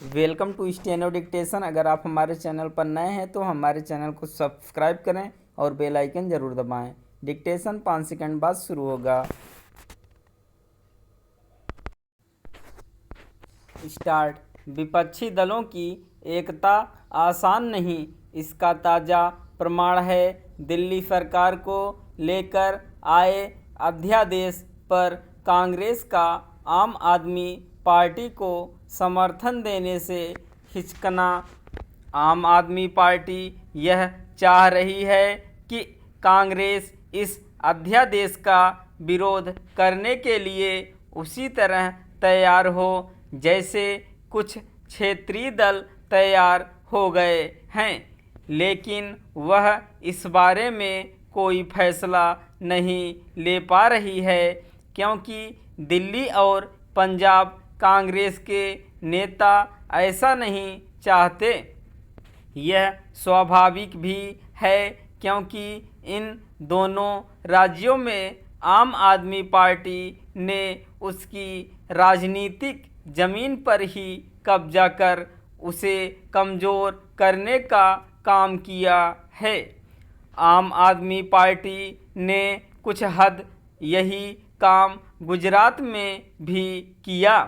Welcome to steno dictation. अगर आप हमारे चैनल पर नए हैं तो हमारे चैनल को सब्सक्राइब करें और बेल आइकन ज़रूर दबाएं। डिक्टेशन 5 सेकंड बाद शुरू होगा। स्टार्ट। विपक्षी दलों की एकता आसान नहीं, इसका ताज़ा प्रमाण है दिल्ली सरकार को लेकर आए अध्यादेश पर कांग्रेस का आम आदमी पार्टी को समर्थन देने से हिचकना। आम आदमी पार्टी यह चाह रही है कि कांग्रेस इस अध्यादेश का विरोध करने के लिए उसी तरह तैयार हो जैसे कुछ क्षेत्रीय दल तैयार हो गए हैं, लेकिन वह इस बारे में कोई फैसला नहीं ले पा रही है क्योंकि दिल्ली और पंजाब कांग्रेस के नेता ऐसा नहीं चाहते। यह स्वाभाविक भी है क्योंकि इन दोनों राज्यों में आम आदमी पार्टी ने उसकी राजनीतिक जमीन पर ही कब्जा कर उसे कमज़ोर करने का काम किया है। आम आदमी पार्टी ने कुछ हद यही काम गुजरात में भी किया।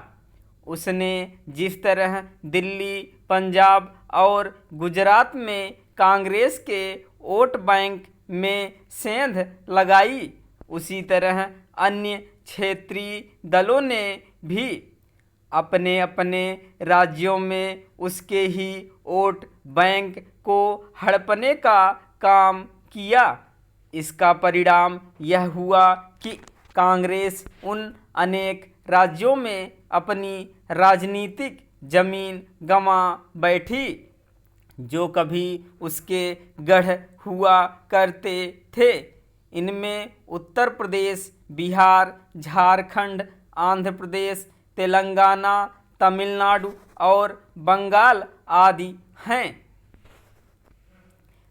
उसने जिस तरह दिल्ली, पंजाब और गुजरात में कांग्रेस के वोट बैंक में सेंध लगाई, उसी तरह अन्य क्षेत्रीय दलों ने भी अपने अपने राज्यों में उसके ही वोट बैंक को हड़पने का काम किया। इसका परिणाम यह हुआ कि कांग्रेस उन अनेक राज्यों में अपनी राजनीतिक जमीन गंवा बैठी जो कभी उसके गढ़ हुआ करते थे। इनमें उत्तर प्रदेश, बिहार, झारखंड, आंध्र प्रदेश, तेलंगाना, तमिलनाडु और बंगाल आदि हैं।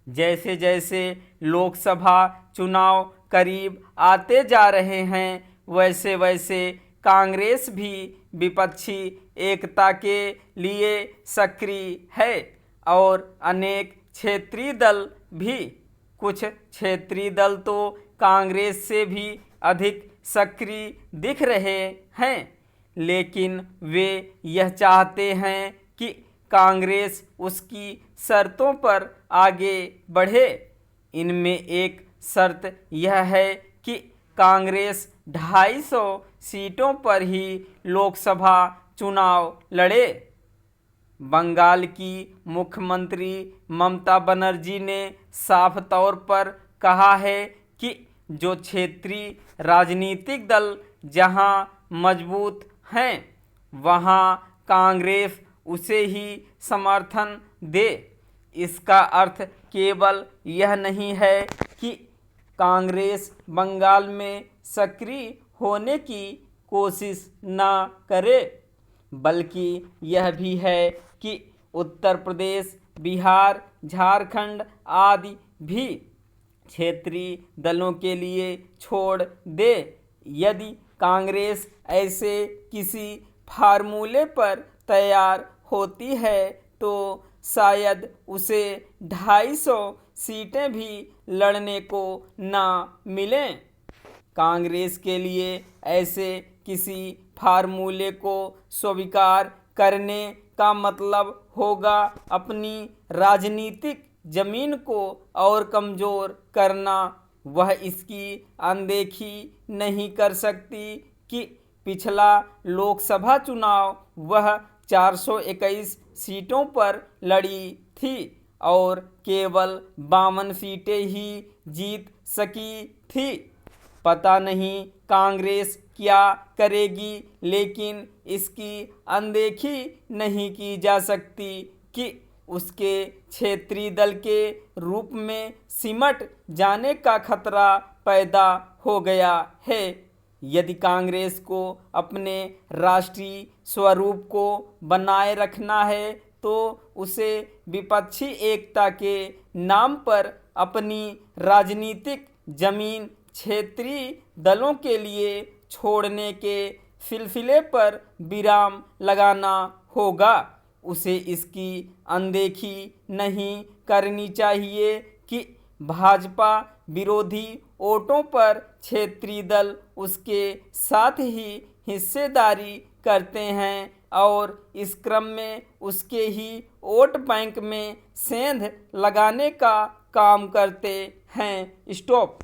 जैसे जैसे लोकसभा चुनाव करीब आते जा रहे हैं, वैसे वैसे कांग्रेस भी विपक्षी एकता के लिए सक्रिय है और अनेक क्षेत्रीय दल भी। कुछ क्षेत्रीय दल तो कांग्रेस से भी अधिक सक्रिय दिख रहे हैं, लेकिन वे यह चाहते हैं कि कांग्रेस उसकी शर्तों पर आगे बढ़े। इनमें एक शर्त यह है कि कांग्रेस 250 सीटों पर ही लोकसभा चुनाव लड़े। बंगाल की मुख्यमंत्री ममता बनर्जी ने साफ तौर पर कहा है कि जो क्षेत्रीय राजनीतिक दल जहां मजबूत हैं, वहां कांग्रेस उसे ही समर्थन दे। इसका अर्थ केवल यह नहीं है कि कांग्रेस बंगाल में सक्रिय होने की कोशिश न करे, बल्कि यह भी है कि उत्तर प्रदेश, बिहार, झारखंड आदि भी क्षेत्रीय दलों के लिए छोड़ दे। यदि कांग्रेस ऐसे किसी फार्मूले पर तैयार होती है तो शायद उसे 250 सीटें भी लड़ने को ना मिलें। कांग्रेस के लिए ऐसे किसी फार्मूले को स्वीकार करने का मतलब होगा अपनी राजनीतिक जमीन को और कमज़ोर करना। वह इसकी अनदेखी नहीं कर सकती कि पिछला लोकसभा चुनाव वह 421 सीटों पर लड़ी थी और केवल 52 सीटें ही जीत सकी थी। पता नहीं कांग्रेस क्या करेगी, लेकिन इसकी अनदेखी नहीं की जा सकती कि उसके क्षेत्रीय दल के रूप में सिमट जाने का खतरा पैदा हो गया है। यदि कांग्रेस को अपने राष्ट्रीय स्वरूप को बनाए रखना है तो उसे विपक्षी एकता के नाम पर अपनी राजनीतिक जमीन क्षेत्रीय दलों के लिए छोड़ने के सिलसिले पर विराम लगाना होगा। उसे इसकी अनदेखी नहीं करनी चाहिए कि भाजपा विरोधी वोटों पर क्षेत्रीय दल उसके साथ ही हिस्सेदारी करते हैं और इस क्रम में उसके ही वोट बैंक में सेंध लगाने का काम करते हैं। स्टॉप।